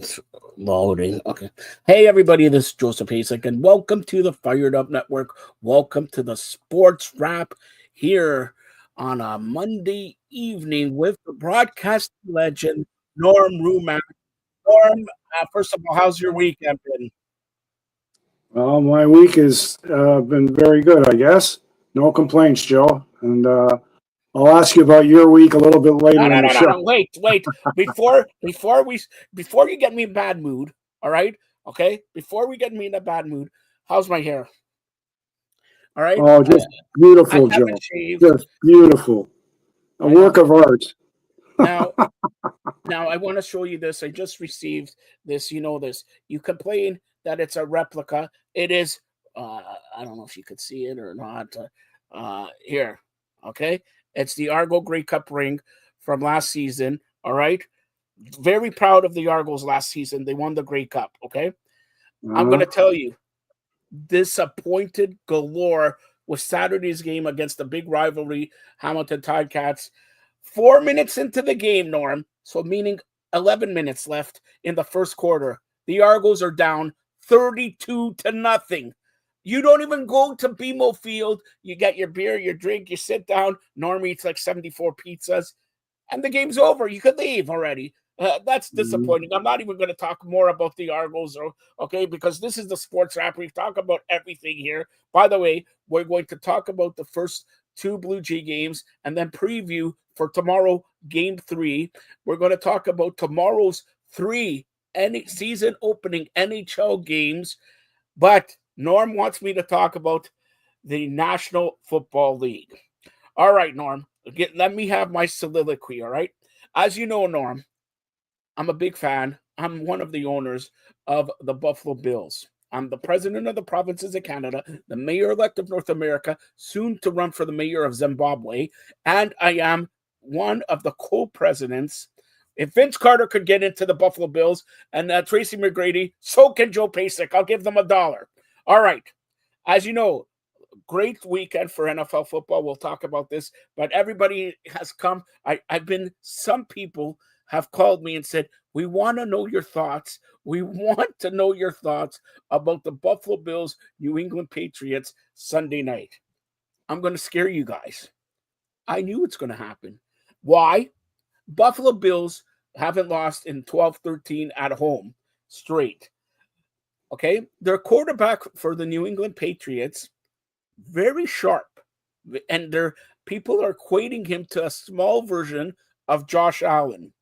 It's loading. Okay. Hey, everybody, this is Joseph Hasek, and welcome to the Fired Up Network. Welcome to the Sports Wrap here on a Monday evening with the broadcast legend, Norm Rumack. Norm, first of all, how's your weekend been? Well, my week has been very good, I guess. No complaints, Joe. And I'll ask you about your week a little bit No, later no, in the no, no, show. no. Wait. Before you get me in a bad mood, all right? Okay? Before we get me in a bad mood, how's my hair? All right? Oh, just I beautiful, haven't Joe. shaved. Just beautiful. A I work know. of art. Now, now I want to show you this. I just received this. You know this. You complain that it's a replica. It is. I don't know if you could see it or not. Here, okay. It's the Argo Grey Cup ring from last season. All right. Very proud of the Argos last season. They won the Grey Cup. Okay. I'm Uh-huh. gonna tell you, disappointed galore with Saturday's game against the big rivalry, Hamilton Ticats. 4 minutes into the game, Norm, so meaning 11 minutes left in the first quarter, the Argos are down 32-0. You don't even go to BMO Field. You get your beer, your drink, you sit down. Norm eats like 74 pizzas, and the game's over. You could leave already. That's Mhm. disappointing. I'm not even going to talk more about the Argos, okay, because this is the sports wrap. We talk about everything here. By the way, we're going to talk about the first two Blue Jay games and then preview for tomorrow, game 3. We're going to talk about tomorrow's 3 season opening NHL games. But Norm wants me to talk about the National Football League. All right, Norm, let me have my soliloquy, all right? As you know, Norm, I'm a big fan. I'm one of the owners of the Buffalo Bills. I'm the president of the provinces of Canada, the mayor-elect of North America, soon to run for the mayor of Zimbabwe, and I am one of the co-presidents. If Vince Carter could get into the Buffalo Bills and Tracy McGrady, so can Joe Pasek. I'll give them $1. All right. As you know, great weekend for NFL football. We'll talk about this, but everybody has come. Some people have called me and said, we want to know your thoughts. We want to know your thoughts about the Buffalo Bills, New England Patriots Sunday night. I'm going to scare you guys. I knew it's going to happen. Why? Buffalo Bills haven't lost in 12-13 at home straight. Okay? Their quarterback for the New England Patriots, very sharp, and people are equating him to a small version of Josh Allen.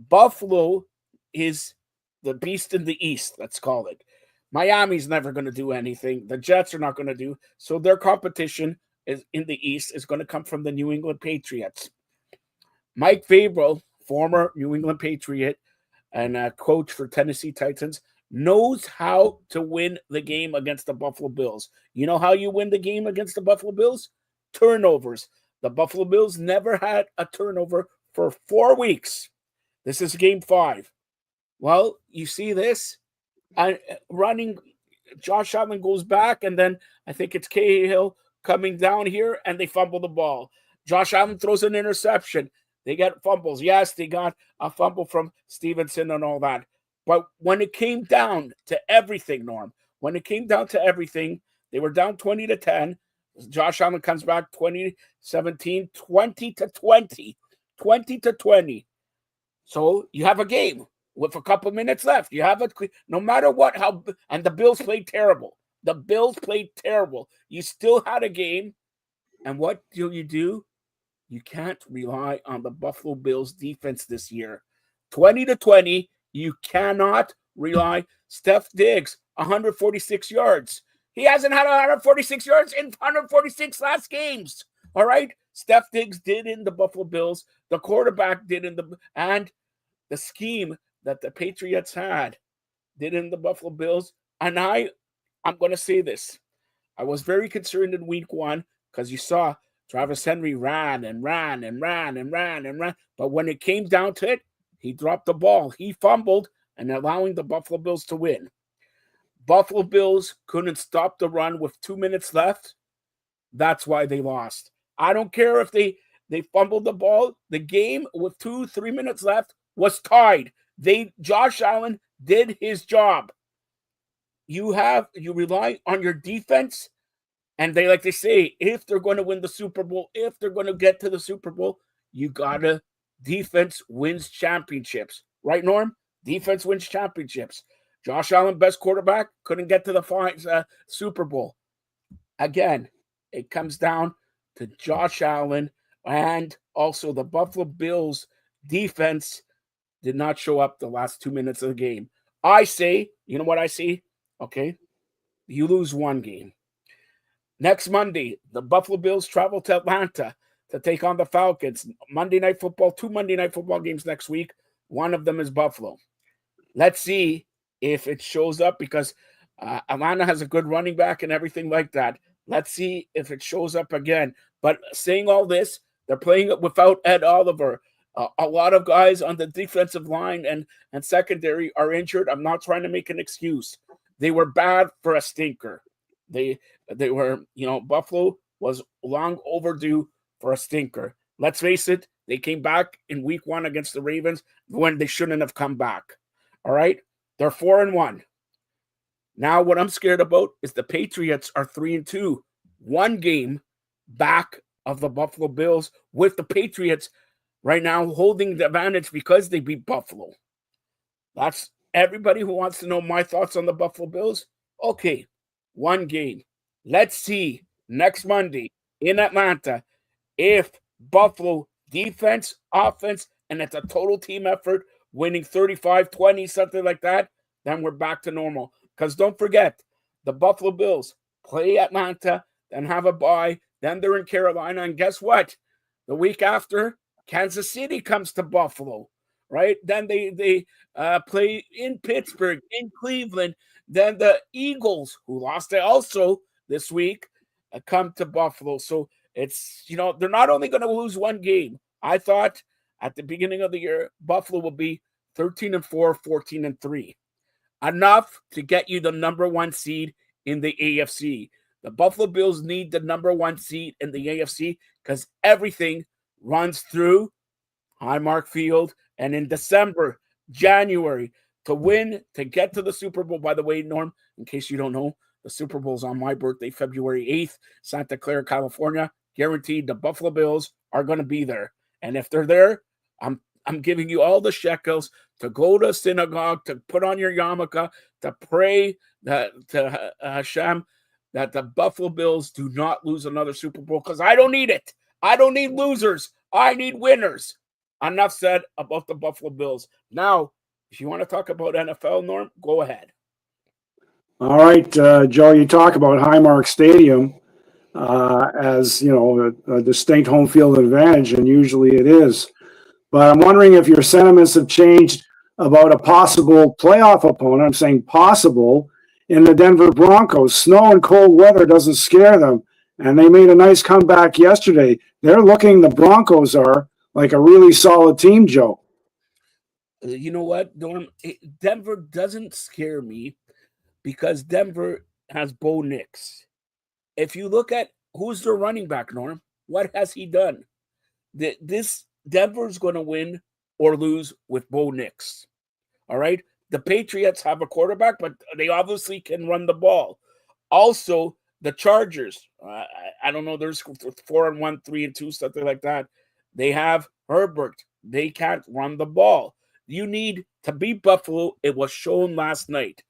Buffalo is the beast in the East, let's call it. Miami's never going to do anything. The Jets are not going to do. So their competition is in the East is going to come from the New England Patriots. Mike Vrabel, former New England Patriot and a coach for Tennessee Titans, knows how to win the game against the Buffalo Bills. You know how you win the game against the Buffalo Bills? Turnovers. The Buffalo Bills never had a turnover for 4 weeks. This is game 5. Well, you see this? Running, Josh Allen goes back, and then I think it's Cahill coming down here, and they fumble the ball. Josh Allen throws an interception. They get fumbles. Yes, they got a fumble from Stevenson and all that. But when it came down to everything, Norm, when it came down to everything, they were down 20-10. Josh Allen comes back 2017, 20-20. 20-20. So you have a game with a couple minutes left. You have it no matter what, and the Bills played terrible. The Bills played terrible. You still had a game. And what do? You can't rely on the Buffalo Bills defense this year. 20-20, you cannot rely. Steph Diggs, 146 yards. He hasn't had 146 yards in 146 last games. All right? Steph Diggs did in the Buffalo Bills. The quarterback did and the scheme that the Patriots had did in the Buffalo Bills. And I'm going to say this. I was very concerned in week 1 because you saw Travis Henry ran. But when it came down to it, he dropped the ball. He fumbled and allowing the Buffalo Bills to win. Buffalo Bills couldn't stop the run with 2 minutes left. That's why they lost. I don't care if they fumbled the ball. The game with 2-3 minutes left was tied. Josh Allen did his job. You rely on your defense, and they say, if they're going to win the Super Bowl, if they're going to get to the Super Bowl, you gotta defense wins championships, right, Norm? Defense wins championships. Josh Allen, best quarterback, couldn't get to the Super Bowl. Again, it comes down to Josh Allen, and also the Buffalo Bills defense did not show up the last 2 minutes of the game. I say, you know what I see? Okay, you lose one game. Next Monday, the Buffalo Bills travel to Atlanta to take on the Falcons. Monday Night Football, 2 Monday Night Football games next week. One of them is Buffalo. Let's see if it shows up, because Atlanta has a good running back and everything like that. Let's see if it shows up again. But saying all this, they're playing it without Ed Oliver. A lot of guys on the defensive line and secondary are injured. I'm not trying to make an excuse. They were bad for a stinker. They were, Buffalo was long overdue for a stinker. Let's face it, they came back in week 1 against the Ravens when they shouldn't have come back. All right? They're 4-1. Now what I'm scared about is the Patriots are 3-2. One game back of the Buffalo Bills, with the Patriots right now holding the advantage because they beat Buffalo. That's everybody who wants to know my thoughts on the Buffalo Bills. Okay, one game. Let's see next Monday in Atlanta if Buffalo defense, offense, and it's a total team effort, winning 35-20, something like that, then we're back to normal. Because don't forget, the Buffalo Bills play Atlanta, then have a bye, then they're in Carolina, and guess what? The week after, Kansas City comes to Buffalo, right? Then they play in Pittsburgh, in Cleveland. Then the Eagles, who lost it also this week, come to Buffalo. So it's, they're not only going to lose one game. I thought at the beginning of the year, Buffalo will be 13-4, 14-3. Enough to get you the number 1 seed in the AFC. The Buffalo Bills need the number 1 seed in the AFC because everything runs through Highmark Field. And in December, January, to win, to get to the Super Bowl. By the way, Norm, in case you don't know, the Super Bowl's on my birthday, February 8th, Santa Clara, California. Guaranteed the Buffalo Bills are going to be there. And if they're there, I'm giving you all the shekels to go to synagogue, to put on your yarmulke, to pray to Hashem that the Buffalo Bills do not lose another Super Bowl, because I don't need it. I don't need losers. I need winners. Enough said about the Buffalo Bills. Now, if you want to talk about NFL, Norm, go ahead. All right, Joe, you talk about Highmark Stadium as, a distinct home field advantage, and usually it is. But I'm wondering if your sentiments have changed about a possible playoff opponent. I'm saying possible, in the Denver Broncos. Snow and cold weather doesn't scare them, and they made a nice comeback yesterday. The Broncos are like a really solid team, Joe. You know what, Norm? Denver doesn't scare me because Denver has Bo Nix. If you look at who's their running back, Norm, what has he done? This Denver's going to win or lose with Bo Nix. All right? The Patriots have a quarterback, but they obviously can run the ball. Also, the Chargers, I don't know, there's 4-1, 3-2, something like that. They have Herbert. They can't run the ball. You need to beat Buffalo. It was shown last night.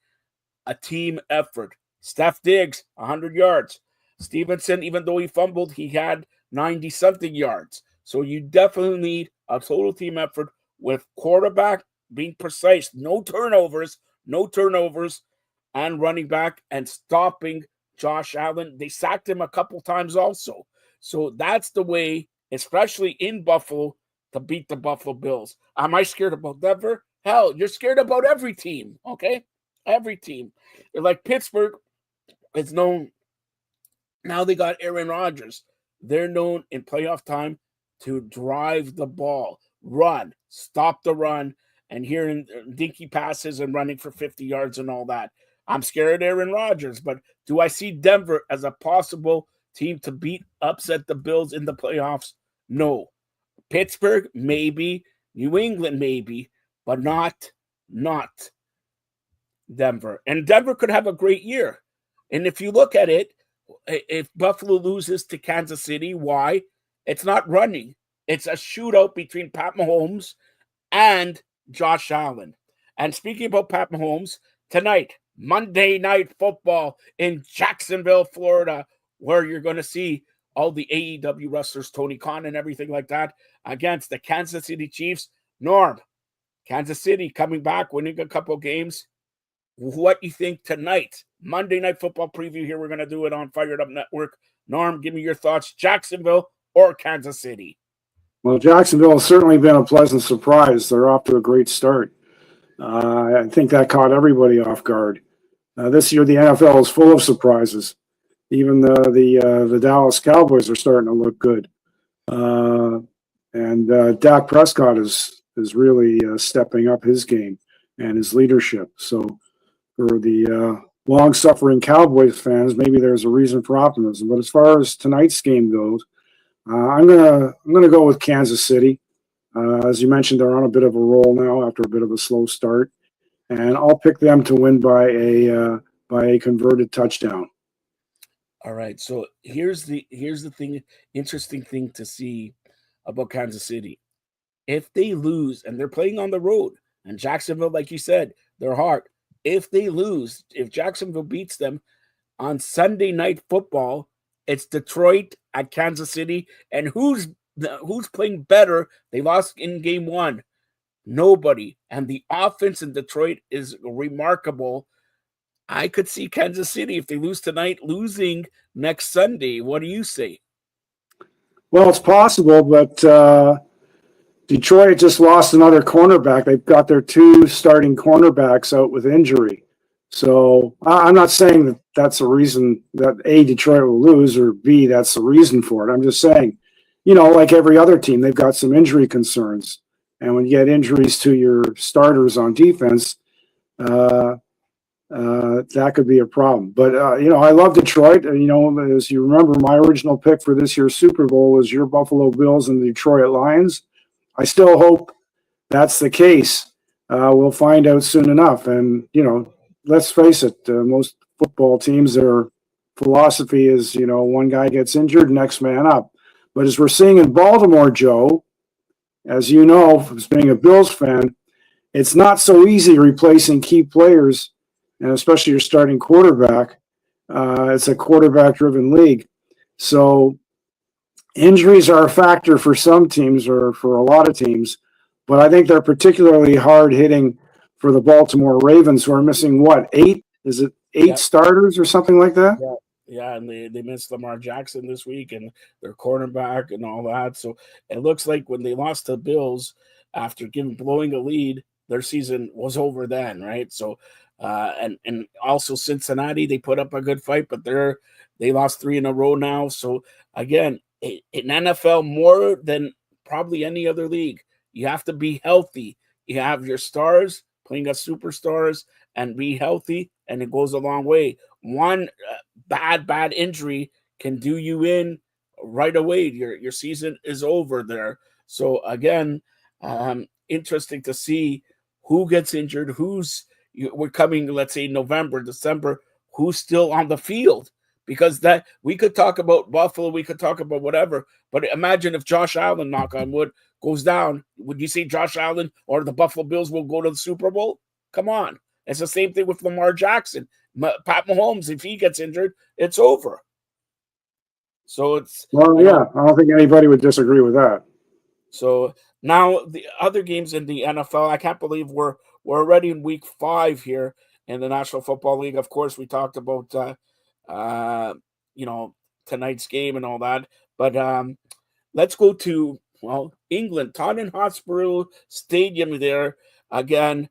A team effort. Steph Diggs, 100 yards. Stevenson, even though he fumbled, he had 90-something yards. So you definitely need a total team effort with quarterback being precise. No turnovers, and running back and stopping Josh Allen. They sacked him a couple times also. So that's the way, especially in Buffalo, to beat the Buffalo Bills. Am I scared about Denver? Hell, you're scared about every team, okay? Every team. Like Pittsburgh is known. Now they got Aaron Rodgers. They're known in playoff time to drive the ball, run, stop the run, and hearing dinky passes and running for 50 yards and all that. I'm scared of Aaron Rodgers, but do I see Denver as a possible team to upset the Bills in the playoffs? No. Pittsburgh, maybe. New England, maybe, but not not Denver. And Denver could have a great year. And if you look at it, if Buffalo loses to Kansas City, why? It's not running. It's a shootout between Pat Mahomes and Josh Allen. And speaking about Pat Mahomes, tonight, Monday Night Football in Jacksonville, Florida, where you're going to see all the AEW wrestlers, Tony Khan and everything like that, against the Kansas City Chiefs. Norm, Kansas City coming back, winning a couple games. What you think tonight? Monday Night Football preview here. We're going to do it on Fired Up Network. Norm, give me your thoughts. Jacksonville or Kansas City? Well, Jacksonville has certainly been a pleasant surprise. They're off to a great start. I think that caught everybody off guard. This year, the NFL is full of surprises. Even the Dallas Cowboys are starting to look good. And Dak Prescott is really stepping up his game and his leadership. So for the long-suffering Cowboys fans, maybe there's a reason for optimism. But as far as tonight's game goes, I'm gonna go with Kansas City. As you mentioned, they're on a bit of a roll now after a bit of a slow start, and I'll pick them to win by a converted touchdown. All right. So here's the thing, interesting thing to see about Kansas City. If they lose, and they're playing on the road, and Jacksonville, like you said, they're hard. If they lose, if Jacksonville beats them on Sunday Night Football, it's Detroit at Kansas City. And who's playing better? They lost in game one. Nobody. And the offense in Detroit is remarkable. I could see Kansas City, if they lose tonight, losing next Sunday. What do you say? Well, it's possible, but Detroit just lost another cornerback. They've got their two starting cornerbacks out with injury. So I'm not saying that that's a reason that A, Detroit will lose, or B, that's the reason for it. I'm just saying, like every other team, they've got some injury concerns. And when you get injuries to your starters on defense, that could be a problem. But, I love Detroit. As you remember, my original pick for this year's Super Bowl was your Buffalo Bills and the Detroit Lions. I still hope that's the case. We'll find out soon enough. And, let's face it, most football teams, their philosophy is, one guy gets injured, next man up. But as we're seeing in Baltimore, Joe, as you know, as being a Bills fan, it's not so easy replacing key players, and especially your starting quarterback. It's a quarterback-driven league. So injuries are a factor for some teams or for a lot of teams, but I think they're particularly hard-hitting for the Baltimore Ravens, who are missing, eight? Is it eight starters or something like that? Yeah, and they missed Lamar Jackson this week and their cornerback and all that. So it looks like when they lost to Bills after blowing a lead, their season was over then, right? So and also Cincinnati, they put up a good fight, but they lost 3 in a row now. So again, in NFL, more than probably any other league, you have to be healthy. You have your stars playing as superstars and be healthy, and it goes a long way. One bad injury can do you in right away. Your season is over there. So again, interesting to see who gets injured, we're coming, let's say November, December, who's still on the field. Because that we could talk about Buffalo, we could talk about whatever, but imagine if Josh Allen, knock on wood, goes down. Would you say Josh Allen or the Buffalo Bills will go to the Super Bowl? Come on. It's the same thing with Lamar Jackson. Pat Mahomes, if he gets injured, it's over. So it's... Well, yeah, I don't think anybody would disagree with that. So now the other games in the NFL, I can't believe we're already in week 5 here in the National Football League. Of course, we talked about tonight's game and all that, but let's go to England, Tottenham Hotspur Stadium there again.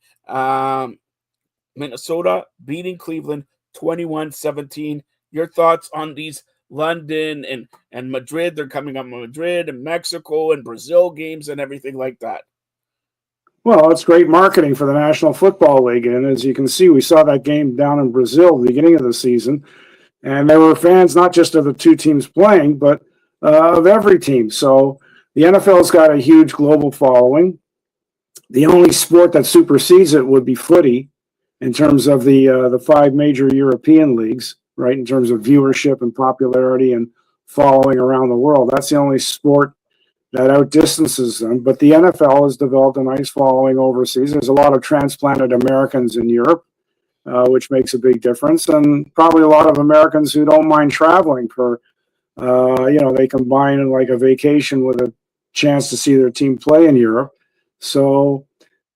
Minnesota beating Cleveland 21-17. Your thoughts on these London and Madrid? They're coming up, Madrid and Mexico and Brazil games and everything like that. Well, it's great marketing for the National Football League, and as you can see, we saw that game down in Brazil at the beginning of the season. And there were fans not just of the two teams playing, but of every team. So the NFL's got a huge global following. The only sport that supersedes it would be footy in terms of the 5 major European leagues, right? In terms of viewership and popularity and following around the world. That's the only sport that outdistances them. But the NFL has developed a nice following overseas. There's a lot of transplanted Americans in Europe, which makes a big difference, and probably a lot of Americans who don't mind traveling for, they combine like a vacation with a chance to see their team play in Europe. So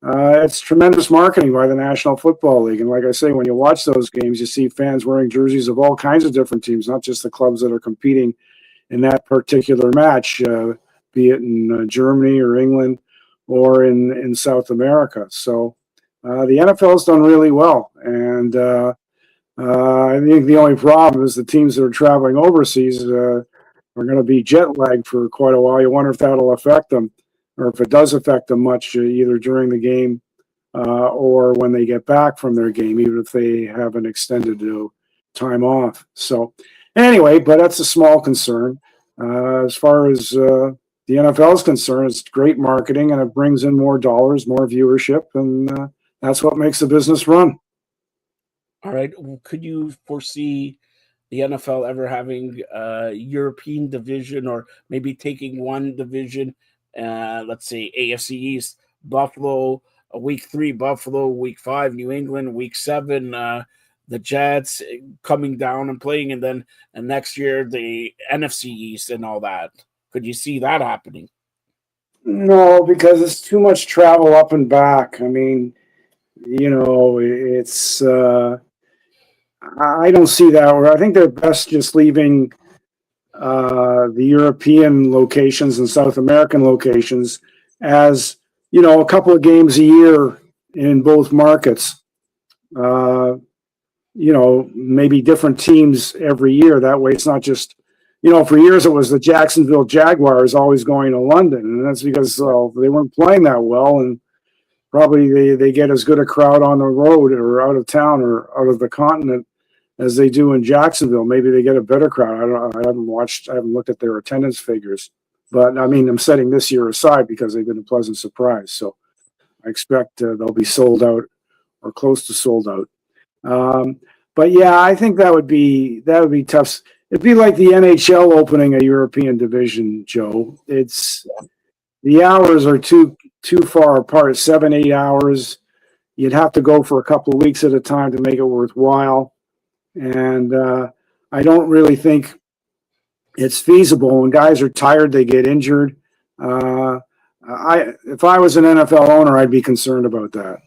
it's tremendous marketing by the National Football League. And like I say, when you watch those games, you see fans wearing jerseys of all kinds of different teams, not just the clubs that are competing in that particular match, be it in Germany or England or in South America. So the NFL's done really well. And I think the only problem is the teams that are traveling overseas are going to be jet lagged for quite a while. You wonder if that'll affect them, or if it does affect them much, either during the game or when they get back from their game, even if they have an extended time off. So anyway, but that's a small concern. As far as the NFL is concerned, it's great marketing, and it brings in more dollars, more viewership, and that's what makes the business run. All right. Could you foresee the NFL ever having a European division, or maybe taking one division, let's say AFC East, Buffalo, week 3, Buffalo, week 5, New England, week 7, the Jets coming down and playing, and then next year the NFC East and all that? Could you see that happening? No, because it's too much travel up and back. I mean, it's I don't see that. I think they're best just leaving the European locations and South American locations as, a couple of games a year in both markets. Maybe different teams every year. That way it's not just, for years it was the Jacksonville Jaguars always going to London. And that's because they weren't playing that well. And probably they get as good a crowd on the road or out of town or out of the continent as they do in Jacksonville. Maybe they get a better crowd. I haven't looked at their attendance figures, but I mean, I'm setting this year aside because they've been a pleasant surprise. So I expect they'll be sold out or close to sold out. But yeah, I think that would be tough. It'd be like the NHL opening a European division, Joe. The hours are too far apart, 7-8 hours. You'd have to go for a couple of weeks at a time to make it worthwhile. And I don't really think it's feasible. When guys are tired, they get injured. If I was an NFL owner, I'd be concerned about that.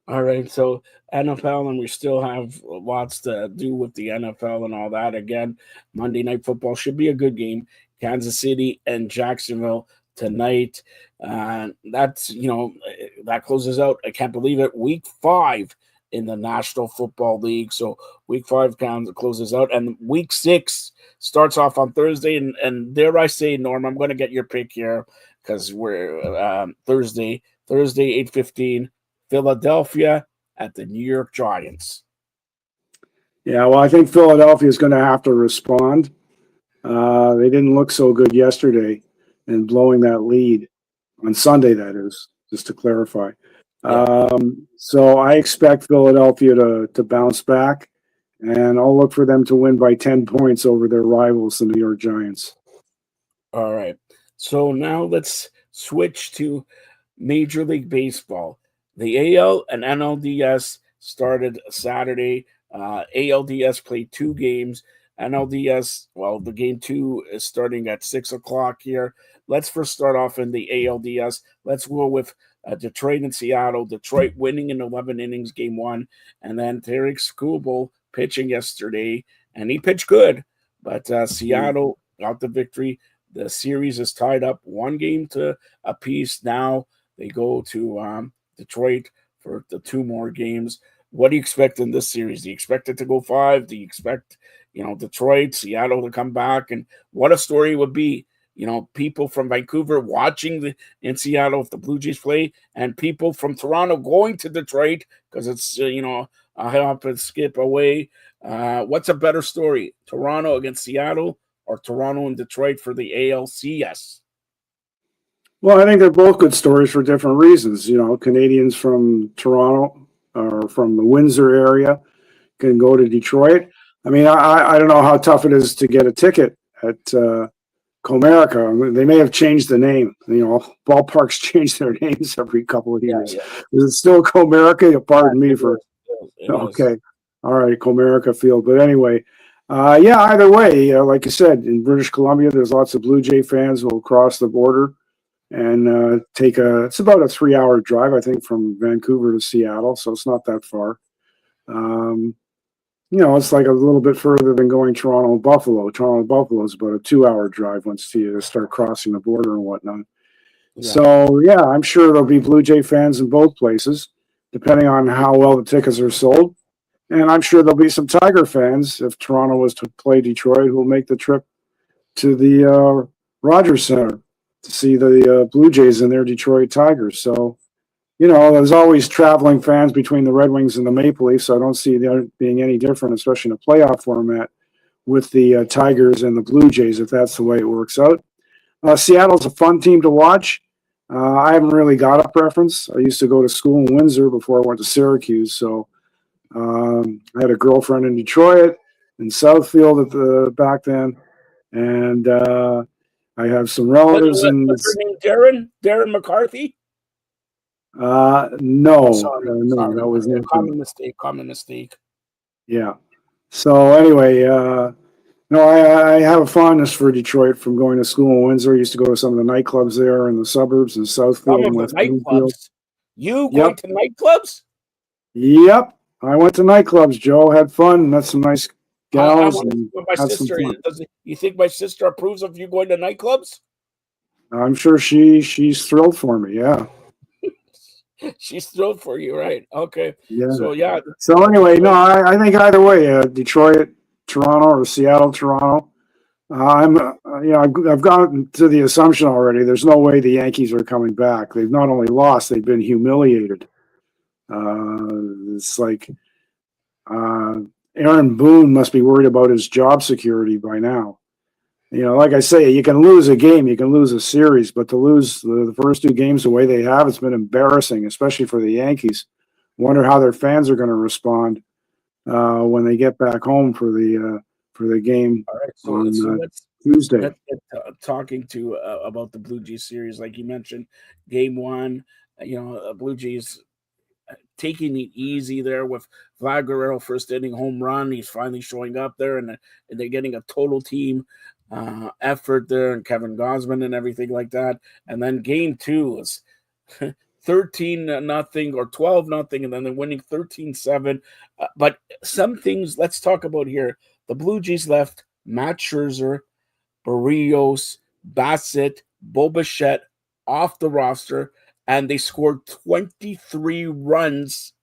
All right, so NFL, and we still have lots to do with the NFL and all that. Again, Monday Night Football should be a good game. Kansas City and Jacksonville tonight. That's, that closes out, I can't believe it, week 5 in the National Football League. So week 5 closes out, and week 6 starts off on Thursday. And dare I say, Norm, I'm going to get your pick here because we're Thursday 8:15. Philadelphia at the New York Giants. Yeah, well, I think Philadelphia is going to have to respond. They didn't look so good yesterday in blowing that lead on Sunday, that is, just to clarify. Yeah. So I expect Philadelphia to bounce back, and I'll look for them to win by 10 points over their rivals, the New York Giants. All right. So now let's switch to Major League Baseball. The AL and NLDS started Saturday. ALDS played 2 games. NLDS, well, the game 2 is starting at 6 o'clock here. Let's first start off in the ALDS. Let's go with Detroit and Seattle. Detroit winning in 11 innings, game 1. And then Tarek Skubal pitching yesterday, and he pitched good. But Seattle got the victory. The series is tied up 1 game to apiece. Now they go to Detroit for the 2 more games. What do you expect in this series? Do you expect it to go 5? Do you expect, Detroit, Seattle to come back? And what a story it would be, people from Vancouver watching in Seattle if the Blue Jays play, and people from Toronto going to Detroit because it's, a hop and skip away. What's a better story, Toronto against Seattle or Toronto and Detroit for the ALCS? Well, I think they're both good stories for different reasons. You know, Canadians from Toronto or from the Windsor area can go to Detroit. I mean, I don't know how tough it is to get a ticket at Comerica. I mean, they may have changed the name. You know, ballparks change their names every couple of Yeah, years. yeah, Is it still Comerica? Pardon me it for. is. It is. Okay, all right, Comerica Field. But anyway, yeah. Either way, like you said, in British Columbia, there's lots of Blue Jay fans who will cross the border and take a. It's about a 3 hour drive, I think, from Vancouver to Seattle, so it's not that far. Um, you know, it's like a little bit further than going Toronto Buffalo. Toronto Buffalo is about a 2 hour drive once you start crossing the border and whatnot. Yeah. So yeah, I'm sure there'll be Blue Jay fans in both places, depending on how well the tickets are sold. And I'm sure there'll be some Tiger fans if Toronto was to play Detroit who'll make the trip to the Rogers Center to see the Blue Jays and their Detroit Tigers. So you know, there's always traveling fans between the Red Wings and the Maple Leafs. So I don't see there being any different, especially in a playoff format with the Tigers and the Blue Jays, if that's the way it works out. Seattle's a fun team to watch. I haven't really got a preference. I used to go to school in Windsor before I went to Syracuse. So I had a girlfriend in Detroit, in Southfield at the back then, and I have some relatives in. What's her name? Darren? Darren McCarthy? Oh, No, sorry, no, sorry. that was Okay, empty. common mistake. Common mistake. Yeah. So anyway, no, I have a fondness for Detroit from going to school in Windsor. I used to go to some of the nightclubs there in the suburbs in Some Southfield and of the West Bloomfield. nightclubs. You going Yep. to nightclubs? Yep. I went to nightclubs, Joe. Had fun. Met some nice I gals want to see and what my had some sister is. fun. You think my sister approves of you going to nightclubs? I'm sure she's thrilled for me. Yeah. She's thrilled for you, right? Okay. Yeah. So yeah, So anyway, no, Detroit. I think either way, Detroit, Toronto, or Seattle, Toronto. you know, I've gotten to the assumption already. There's no way the Yankees are coming back. They've not only lost, they've been humiliated. It's like uh, Aaron Boone must be worried about his job security by now. You know, like I say, you can lose a game, you can lose a series, but to lose the first two games the way they have, it's been embarrassing, especially for the Yankees. Wonder how their fans are going to respond when they get back home for the game All right. on So Tuesday. let's get talking to about the Blue Jays series, like you mentioned, Game One. Blue Jays taking it easy there with Vlad Guerrero first inning home run. He's finally showing up there, and they're getting a total team effort there, and Kevin Gosman and everything like that. And then Game Two is 13-0 or 12-0, and then they're winning 13-7. But some things let's talk about here. The Blue Jays left Matt Scherzer, Barrios, Bassett, Bobichette off the roster, and they scored 23 runs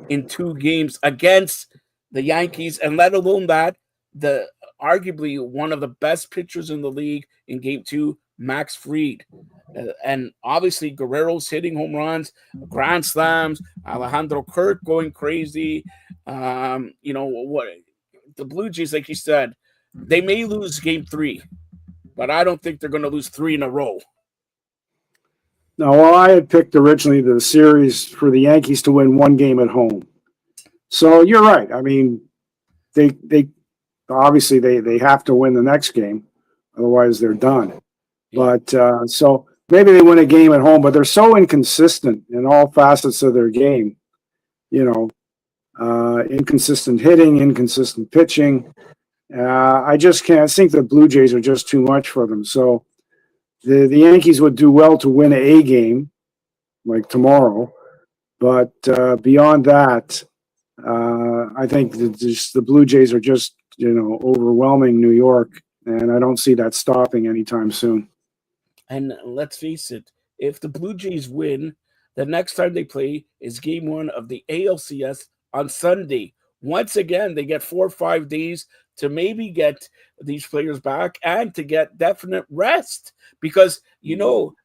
in 2 games against the Yankees, and let alone that, the arguably one of the best pitchers in the league in Game 2, Max Fried. And obviously Guerrero's hitting home runs, grand slams, Alejandro Kirk going crazy. What the Blue Jays, like you said, they may lose Game 3, but I don't think they're going to lose 3 in a row. Now, well, I had picked originally the series for the Yankees to win one game at home. So you're right. I mean, they obviously they have to win the next game, otherwise they're done. Yeah. But so maybe they win a game at home, but they're so inconsistent in all facets of their game. You know, inconsistent hitting, inconsistent pitching. I just can't. I think the Blue Jays are just too much for them. So the Yankees would do well to win a game like tomorrow, but beyond that, I think the Blue Jays are just overwhelming New York, and I don't see that stopping anytime soon. And let's face it, if the Blue Jays win, the next time they play is Game 1 of the ALCS on Sunday. Once again, they get 4 or 5 days to maybe get these players back and to get definite rest, because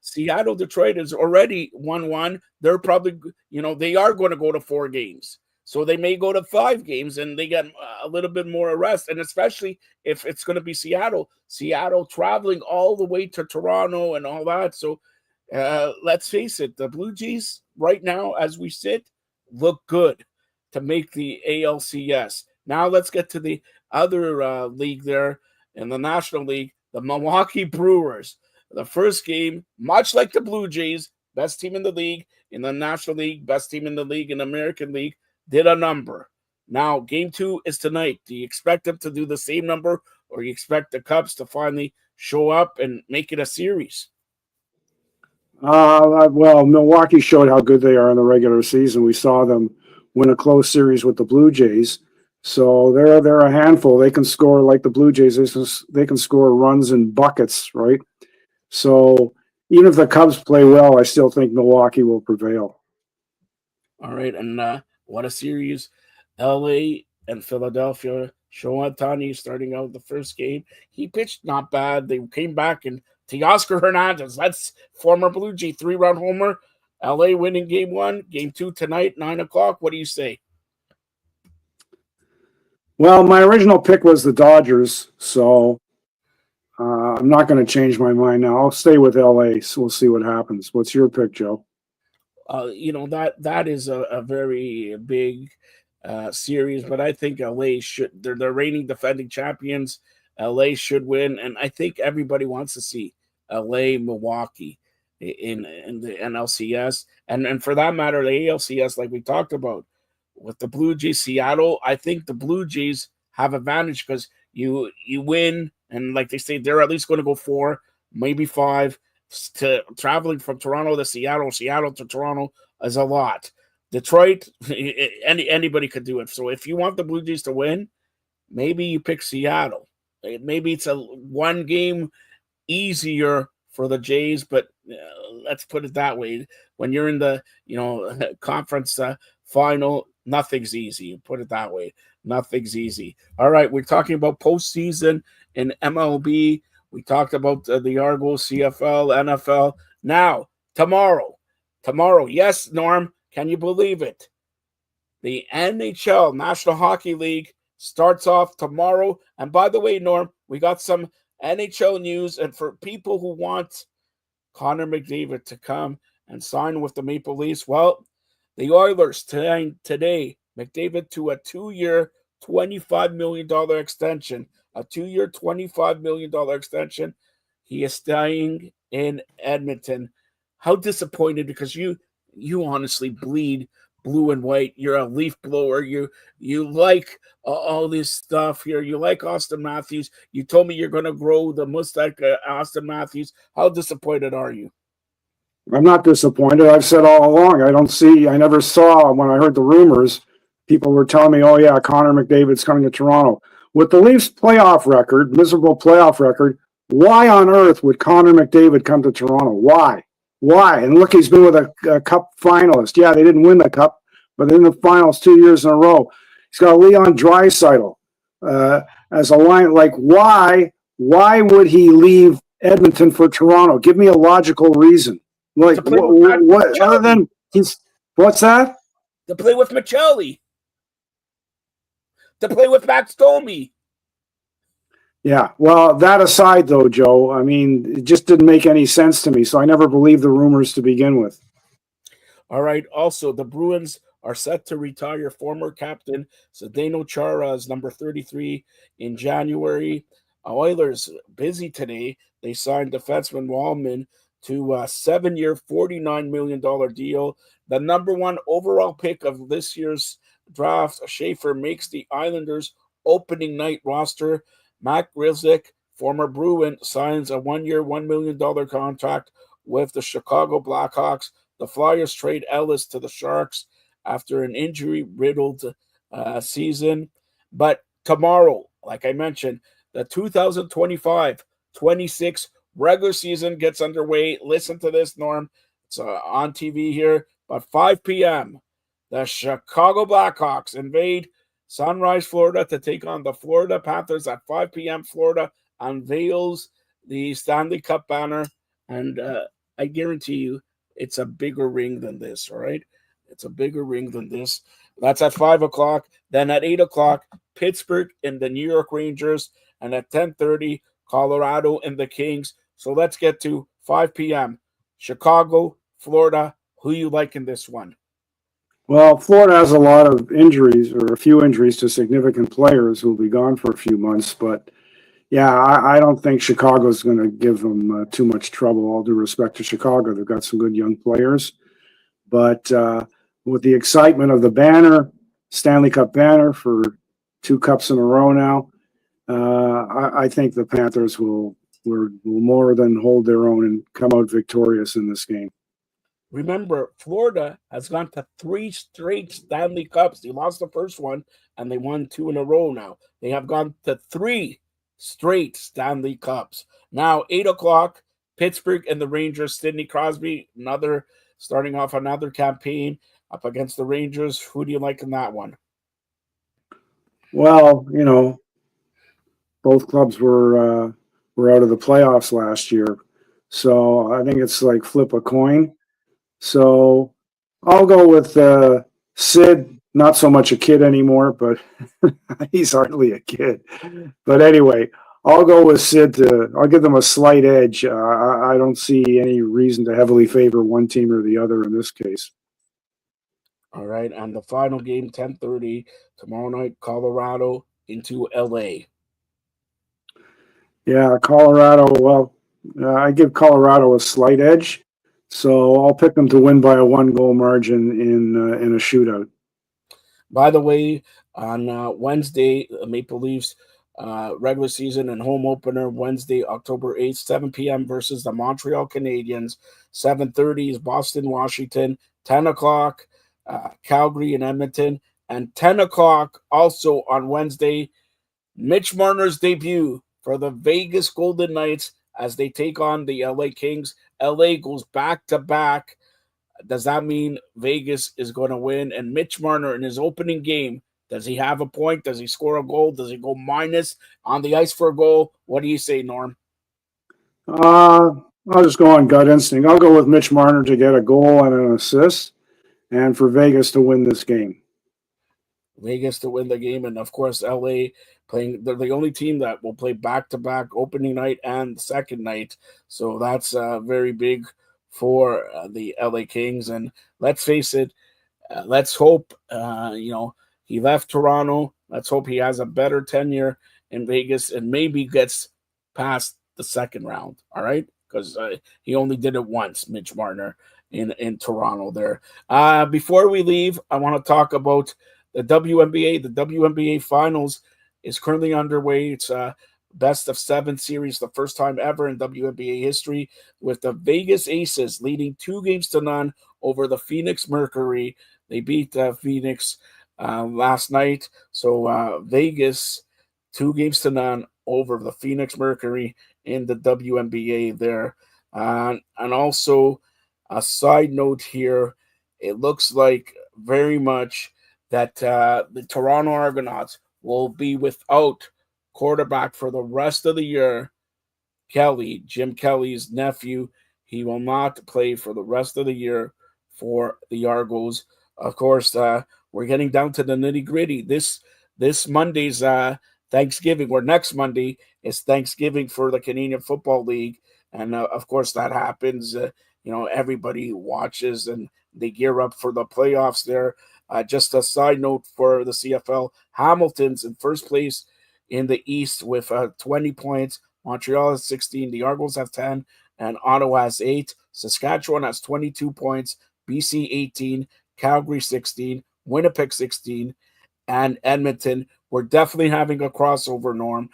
Seattle, Detroit is already 1-1. They're probably they are going to go to 4 games, so they may go to 5 games and they get a little bit more rest. And especially if it's going to be Seattle traveling all the way to Toronto and all that. So let's face it, the Blue Jays right now, as we sit, look good to make the ALCS. Now let's get to the other league there in the National League, the Milwaukee Brewers. The first game, much like the Blue Jays, best team in the league in the National League, best team in the league in the American League, did a number. Now, game 2 is tonight. Do you expect them to do the same number, or you expect the Cubs to finally show up and make it a series? Well, Milwaukee showed how good they are in the regular season. We saw them win a close series with the Blue Jays. So they're a handful. They can score like the Blue Jays. They can score runs in buckets, right? So even if the Cubs play well, I still think Milwaukee will prevail. All right, and what a series. LA and Philadelphia. Shohei Ohtani starting out the first game. He pitched not bad. They came back, and Teoscar Hernandez, that's former Blue Jay 3-run homer. LA winning game 1. Game 2 tonight, 9 o'clock. What do you say? Well, my original pick was the Dodgers, so I'm not going to change my mind now. I'll stay with LA, so we'll see what happens. What's your pick, Joe? That is a very big series, but I think LA should. They're the reigning defending champions. LA should win, and I think everybody wants to see LA Milwaukee in the NLCS, and for that matter, the ALCS, like we talked about with the Blue Jays, Seattle. I think the Blue Jays have advantage because you win, and like they say, they're at least going to go 4, maybe 5. To traveling from Toronto to Seattle to Toronto is a lot. Detroit, anybody could do it. So if you want the Blue Jays to win, maybe you pick Seattle. Maybe it's a 1 game easier for the Jays, but let's put it that way. When you're in the conference final, nothing's easy. Put it that way. Nothing's easy. All right, we're talking about postseason in MLB. We talked about the Argos, CFL, NFL. Now, tomorrow, yes, Norm, can you believe it? The NHL, National Hockey League, starts off tomorrow. And by the way, Norm, we got some NHL news. And for people who want Connor McDavid to come and sign with the Maple Leafs, well, the Oilers today McDavid to a 2-year, $25 million extension. A 2-year, $25 million extension. He is staying in Edmonton. How disappointed, because you honestly bleed blue and white. You're a leaf blower. You like all this stuff here. You like Austin Matthews. You told me you're going to grow the mustache, Austin Matthews. How disappointed are you? I'm not disappointed. I've said all along, I never saw when I heard the rumors, people were telling me, oh yeah, Connor McDavid's coming to Toronto. With the Leafs playoff record, miserable playoff record, why on earth would Connor McDavid come to Toronto? Why? And look, he's been with a Cup finalist. Yeah, they didn't win the Cup, but they're in the finals 2 years in a row. He's got Leon Draisaitl as a line. Like, why would he leave Edmonton for Toronto? Give me a logical reason. Like, what other than what's that? To play with Michelli. To play with Max Domi. Yeah, well, that aside, though, Joe, I mean, it just didn't make any sense to me, so I never believed the rumors to begin with. All right, also, the Bruins are set to retire former captain Zdeno Chara's number 33 in January. Oilers, busy today. They signed defenseman Wallman to a 7-year, $49 million deal. The number 1 overall pick of this year's draft, Schaefer, makes the Islanders' opening night roster. Matt Grzelcyk, former Bruin, signs a 1-year, $1 million contract with the Chicago Blackhawks. The Flyers trade Ellis to the Sharks after an injury-riddled season. But tomorrow, like I mentioned, the 2025-26 regular season gets underway. Listen to this, Norm. It's on TV here. But 5 p.m., the Chicago Blackhawks invade Sunrise, Florida to take on the Florida Panthers at 5 p.m. Florida unveils the Stanley Cup banner. And I guarantee you it's a bigger ring than this, all right? It's a bigger ring than this. That's at 5 o'clock. Then at 8 o'clock, Pittsburgh and the New York Rangers. And at 10:30, Colorado and the Kings. So let's get to 5 p.m. Chicago, Florida. Who you like in this one? Well, Florida has a lot of injuries, or a few injuries to significant players who will be gone for a few months. But yeah, I don't think Chicago's going to give them too much trouble. All due respect to Chicago, they've got some good young players. But with the excitement of the banner, Stanley Cup banner for 2 cups in a row now, I think the Panthers will more than hold their own and come out victorious in this game. Remember, Florida has gone to 3 straight Stanley Cups. They lost the first one and they won 2 in a row now. They have gone to 3 straight Stanley Cups. Now, 8 o'clock, Pittsburgh and the Rangers. Sidney Crosby, starting off another campaign up against the Rangers. Who do you like in that one? Well, both clubs were out of the playoffs last year, so I think it's like flip a coin. So I'll go with Sid. Not so much a kid anymore, but he's hardly a kid. But anyway, I'll go with Sid. I'll give them a slight edge. I don't see any reason to heavily favor one team or the other in this case. All right, and the final game, 10:30 tomorrow night, Colorado into LA. Yeah, Colorado. Well, I give Colorado a slight edge, so I'll pick them to win by a 1 goal margin in a shootout. By the way, on Wednesday, the Maple Leafs regular season and home opener Wednesday, October 8th, 7 p.m. versus the Montreal Canadiens. 7:30 is Boston, Washington. 10 o'clock, Calgary and Edmonton. And 10 o'clock also on Wednesday, Mitch Marner's debut for the Vegas Golden Knights as they take on the LA Kings. LA goes back to back. Does that mean Vegas is going to win? And Mitch Marner in his opening game, does he have a point? Does he score a goal? Does he go minus on the ice for a goal? What do you say, Norm? I'll just go on gut instinct. I'll go with Mitch Marner to get a goal and an assist, and for Vegas to win this game. Vegas to win the game, and of course, LA playing. They're the only team that will play back-to-back opening night and second night, so that's very big for the LA Kings. And let's face it, let's hope he left Toronto. Let's hope he has a better tenure in Vegas and maybe gets past the second round. All right, because he only did it once, Mitch Marner in Toronto. There. Before we leave, I want to talk about the WNBA. The WNBA Finals is currently underway. It's a best of 7 series, the first time ever in WNBA history, with the Vegas Aces leading 2-0 over the Phoenix Mercury. They beat Phoenix last night. So Vegas 2-0 over the Phoenix Mercury in the WNBA there. And also a side note here, it looks like very much that the Toronto Argonauts will be without quarterback for the rest of the year. Jim Kelly's nephew, he will not play for the rest of the year for the Argos. Of course, we're getting down to the nitty gritty. This Monday's Thanksgiving, or next Monday is Thanksgiving for the Canadian Football League, and of course that happens. Everybody watches and they gear up for the playoffs there. Just a side note for the CFL, Hamilton's in first place in the East with 20 points. Montreal has 16. The Argos have 10. And Ottawa has 8. Saskatchewan has 22 points. BC 18. Calgary 16. Winnipeg 16. And Edmonton. We're definitely having a crossover, Norm,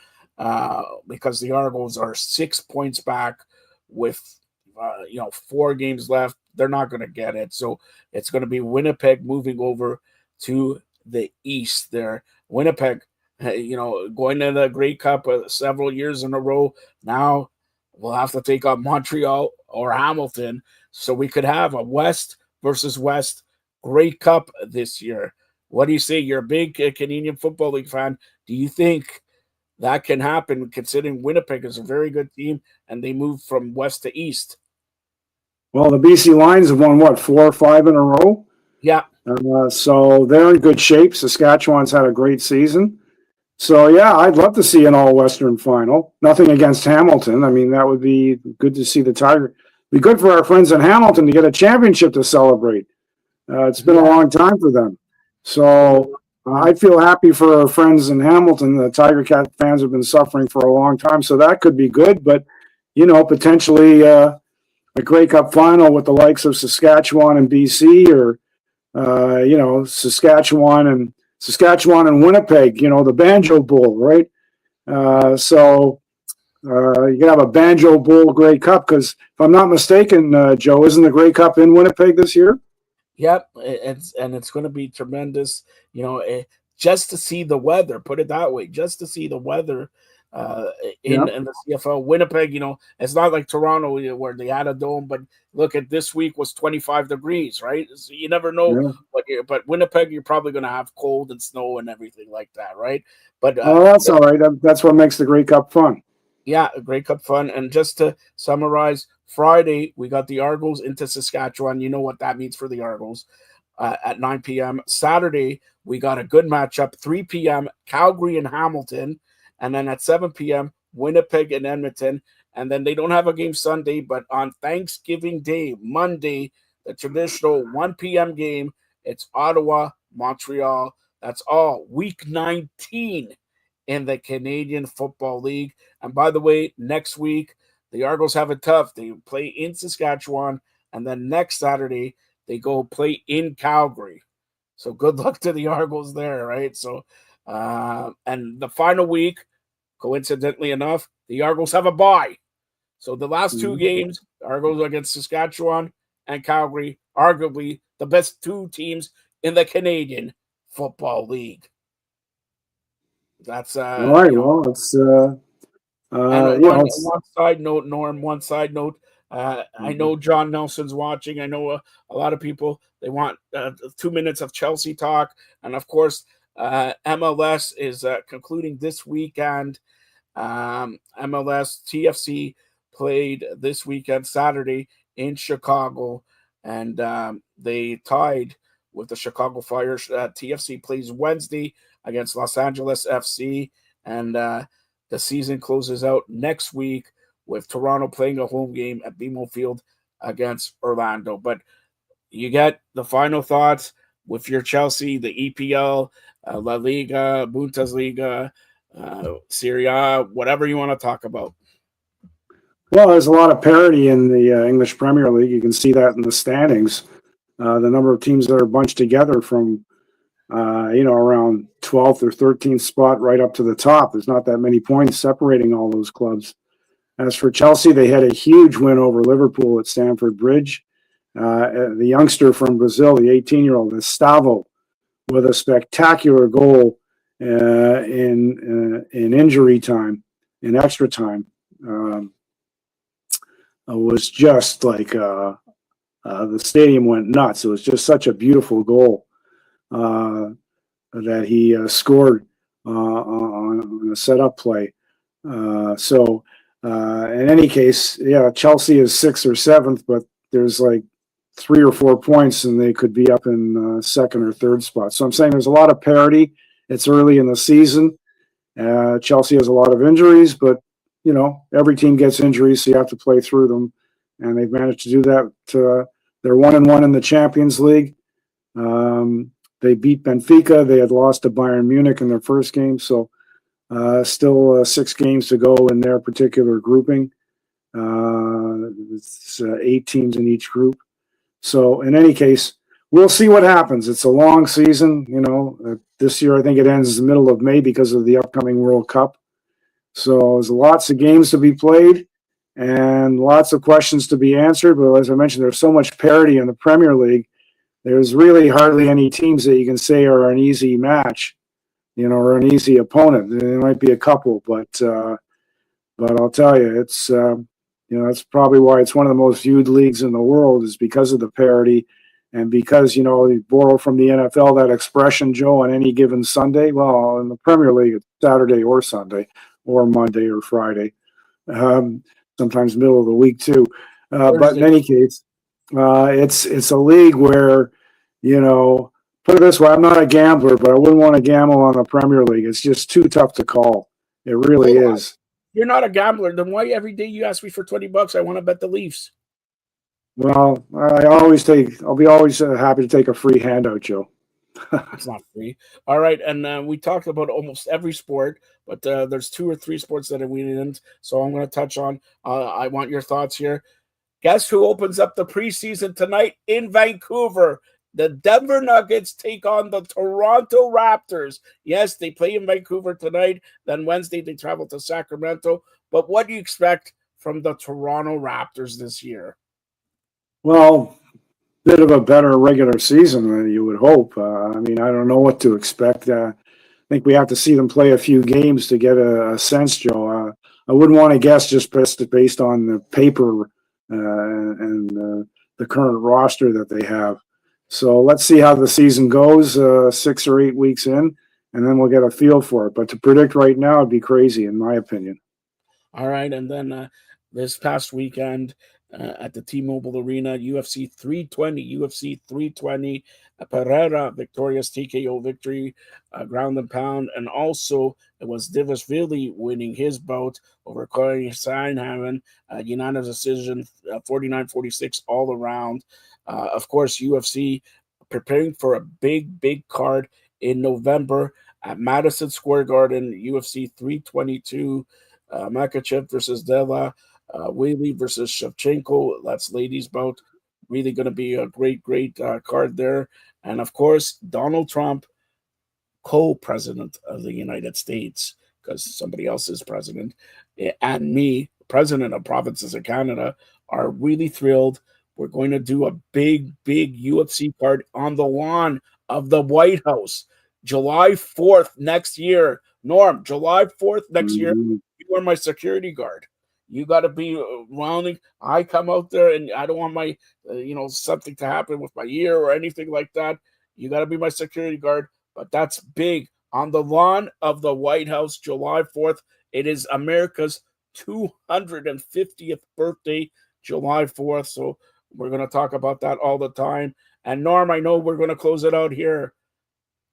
because the Argos are 6 points back with 4 games left. They're not going to get it. So it's going to be Winnipeg moving over to the East there. Winnipeg, going to the Grey Cup several years in a row. Now we'll have to take on Montreal or Hamilton. So we could have a West versus West Grey Cup this year. What do you say? You're a big Canadian Football League fan. Do you think that can happen, considering Winnipeg is a very good team and they move from West to East? Well, the BC Lions have won, 4 or 5 in a row? Yeah. So they're in good shape. Saskatchewan's had a great season. So, yeah, I'd love to see an all-Western final. Nothing against Hamilton. I mean, that would be good to see the be good for our friends in Hamilton to get a championship to celebrate. It's been a Yeah. long time for them. So I feel happy for our friends in Hamilton. The Tiger Cat fans have been suffering for a long time, so that could be good. But, potentially a Grey Cup final with the likes of Saskatchewan and BC, or Saskatchewan and Winnipeg. The Banjo Bowl, right? You can have a Banjo Bowl Grey Cup, because if I'm not mistaken, Joe, isn't the Grey Cup in Winnipeg this year? Yep, it's going to be tremendous. You know, just to see the weather. Put it that way, just to see the weather uh, Yeah. in the CFL. Winnipeg, it's not like Toronto where they had a dome, but look at this week was 25 degrees, right? So you never know. Yeah. But Winnipeg, you're probably going to have cold and snow and everything like that, right? But Oh, that's all right. That's what makes the Grey Cup fun. yeah, a Grey Cup fun. And just to summarize, Friday we got the Argos into Saskatchewan. You know what that means for the Argos at 9 p.m. Saturday we got a good matchup, 3 p.m. Calgary and Hamilton, and then at 7 p.m. Winnipeg and Edmonton. And then they don't have a game Sunday, but on Thanksgiving Day, Monday, the traditional 1 p.m. game, it's Ottawa, Montreal. That's all. Week 19 in the Canadian Football League. And by the way, next week, the Argos have it tough. They play in Saskatchewan, and then next Saturday, they go play in Calgary. So good luck to the Argos there, right? So, and the final week, coincidentally enough, the Argos have a bye. So the last two Mhm. games, Argos against Saskatchewan and Calgary, arguably the best two teams in the Canadian Football League. That's All right. Well, it's And it's one side note, Norm. One side note. I mhm. know John Nelson's watching. I know a lot of people. They want 2 minutes of Chelsea talk, and of course, MLS is concluding this weekend. MLS TFC played this weekend Saturday in Chicago, and they tied with the Chicago Fire. TFC plays Wednesday against Los Angeles FC, and the season closes out next week with Toronto playing a home game at BMO Field against Orlando. But you get the final thoughts with your Chelsea, the EPL, La Liga, Bundesliga, Serie A, whatever you want to talk about. Well, there's a lot of parity in the English Premier League. You can see that in the standings. The number of teams that are bunched together from around 12th or 13th spot right up to the top. There's not that many points separating all those clubs. As for Chelsea, they had a huge win over Liverpool at Stamford Bridge. The youngster from Brazil, the 18-year-old, Estavo, with a spectacular goal in injury time, in extra time, was just like the stadium went nuts. It was just such a beautiful goal that he scored on a setup play. In any case, yeah, Chelsea is 6th or 7th, but there's like 3 or 4 points, and they could be up in second or third spot. So I'm saying there's a lot of parity. It's early in the season. Chelsea has a lot of injuries, but every team gets injuries, so you have to play through them, and they've managed to do that. They're 1-1 in the Champions League. They beat Benfica. They had lost to Bayern Munich in their first game, so still 6 games to go in their particular grouping. It's 8 teams in each group. So in any case, we'll see what happens. It's a long season. This year I think it ends the middle of May because of the upcoming World Cup. So there's lots of games to be played and lots of questions to be answered. But as I mentioned, there's so much parity in the Premier League. There's really hardly any teams that you can say are an easy match, or an easy opponent. There might be a couple, but I'll tell you, it's that's probably why it's one of the most viewed leagues in the world, is because of the parity, and because you borrow from the NFL that expression, Joe, on any given Sunday. Well, in the Premier League, it's Saturday or Sunday, or Monday or Friday, sometimes middle of the week too. But in any case, it's a league where, put it this way, I'm not a gambler, but I wouldn't want to gamble on the Premier League. It's just too tough to call. It really is. You're not a gambler. Then why every day you ask me for $20? I want to bet the Leafs. Well, I'll be always happy to take a free handout, Joe. It's not free. All right, and we talked about almost every sport, but there's two or three sports that we didn't. So I'm going to touch on. I want your thoughts here. Guess who opens up the preseason tonight in Vancouver? The Denver Nuggets take on the Toronto Raptors. Yes, they play in Vancouver tonight. Then Wednesday they travel to Sacramento. But what do you expect from the Toronto Raptors this year? Well, bit of a better regular season than you would hope. I mean, I don't know what to expect. I think we have to see them play a few games to get a sense, Joe. I wouldn't want to guess just based on the paper and the current roster that they have. So let's see how the season goes 6 or 8 weeks in, and then we'll get a feel for it. But to predict right now would be crazy, in my opinion. All right, and then this past weekend at the T-Mobile Arena, UFC 320, Pereira victorious TKO victory, ground and pound, and also it was Divashvili winning his bout over Corey Sandhagen, unanimous decision, 49-46 all around. Of course, UFC preparing for a big card in November at Madison Square Garden, UFC 322. Makachev versus Della, Whaley versus Shevchenko. That's ladies' bout. Really going to be a great card there. And of course, Donald Trump, co-president of the United States, because somebody else is president, and me, president of provinces of Canada, are really thrilled. We're going to do a big UFC card on the lawn of the White House, July 4th next year. Norm, July 4th next year, Mhm. you are my security guard. You got to be rounding. I come out there, and I don't want my, something to happen with my ear or anything like that. You got to be my security guard. But that's big on the lawn of the White House, July 4th. It is America's 250th birthday, July 4th. So we're going to talk about that all the time. And Norm, I know we're going to close it out here.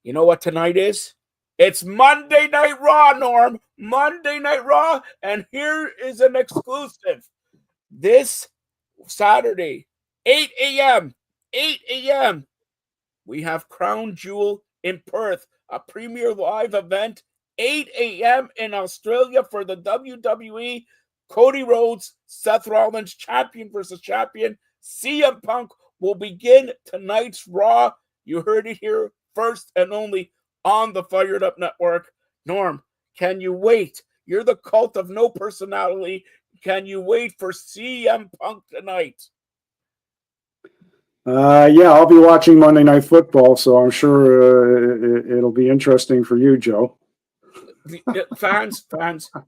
You know what tonight is? It's Monday Night Raw, Norm. Monday Night Raw. And here is an exclusive. This Saturday, 8 a.m., 8 a.m., we have Crown Jewel in Perth, a premier live event, 8 a.m. in Australia for the WWE. Cody Rhodes, Seth Rollins, champion versus champion. CM Punk will begin tonight's Raw. You heard it here first and only on the Fired Up Network. Norm, can you wait? You're the cult of no personality. Can you wait for CM Punk tonight? Yeah, I'll be watching Monday Night Football, so I'm sure it'll be interesting for you, Joe. Fans,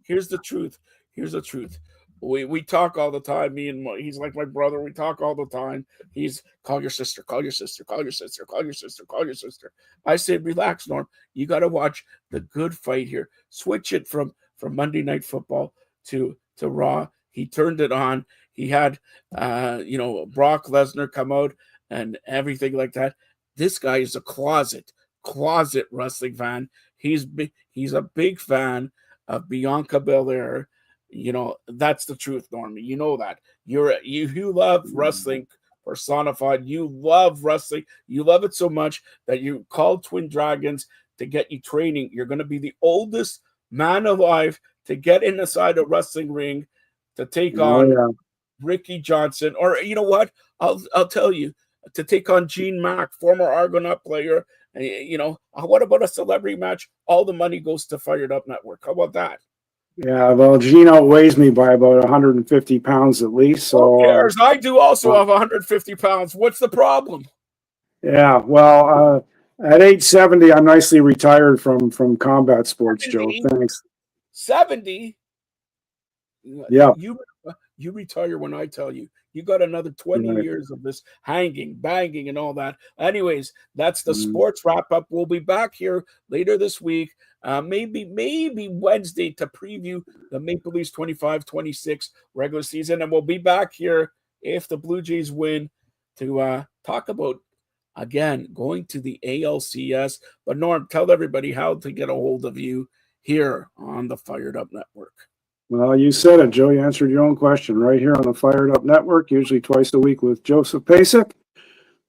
here's the truth. Here's the truth. We talk all the time. He's like my brother. We talk all the time. He's call your sister, call your sister, call your sister, call your sister, call your sister. I say, relax, Norm. You got to watch the good fight here. Switch it from Monday Night Football to Raw. He turned it on. He had Brock Lesnar come out and everything like that. This guy is a closet wrestling fan. He's a big fan of Bianca Belair. That's the truth, Norman. You know that. You love wrestling personified. You love wrestling. You love it so much that you called Twin Dragons to get you training. You're going to be the oldest man alive to get inside a wrestling ring to take Oh on yeah, Ricky Johnson, or you know what? I'll tell you, to take on Gene Mack, former Argonaut player. What about a celebrity match? All the money goes to Fired Up Network. How about that? yeah. Well, Gene outweighs me by about 150 pounds at least. Who So cares? I do also uh, have 150 pounds. What's the problem? yeah. Well, at 870, I'm nicely retired from combat sports, Joe. 70? Thanks. 70? Yeah. You retire when I tell you. You got another 20 Right. years of this hanging, banging, and all that. Anyways, that's the Mm. sports wrap up. We'll be back here later this week, maybe Wednesday to preview the Maple Leafs 25-26 regular season. And we'll be back here if the Blue Jays win to talk about, again, going to the ALCS. But Norm, tell everybody how to get a hold of you here on the Fired Up Network. Well, you said it, Joe. You answered your own question right here on the Fired Up Network, usually twice a week with Joseph Pasek,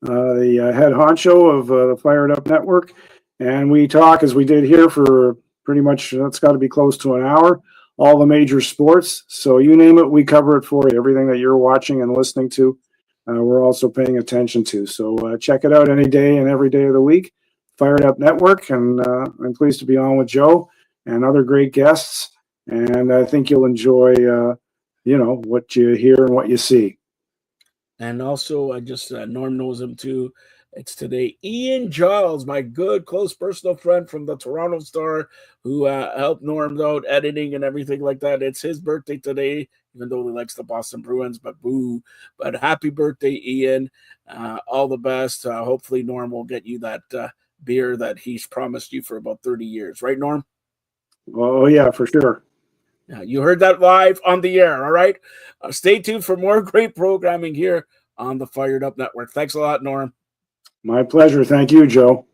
the head honcho of the Fired Up Network. And we talk, as we did here, for pretty much, that's got to be close to an hour, all the major sports. So you name it, we cover it for you. Everything that you're watching and listening to, we're also paying attention to. So check it out any day and every day of the week. Fired Up Network. And I'm pleased to be on with Joe and other great guests. And I think you'll enjoy, what you hear and what you see. And also, I just Norm knows him too. It's today Ian Giles, my good close personal friend from the Toronto Star, who helped Norm out editing and everything like that. It's his birthday today, even though he likes the Boston Bruins, but boo. But happy birthday, Ian. All the best. Hopefully, Norm will get you that beer that he's promised you for about 30 years. Right, Norm? Oh, yeah, for sure. Yeah, you heard that live on the air, all right? Stay tuned for more great programming here on the Fired Up Network. Thanks a lot, Norm. My pleasure. Thank you, Joe.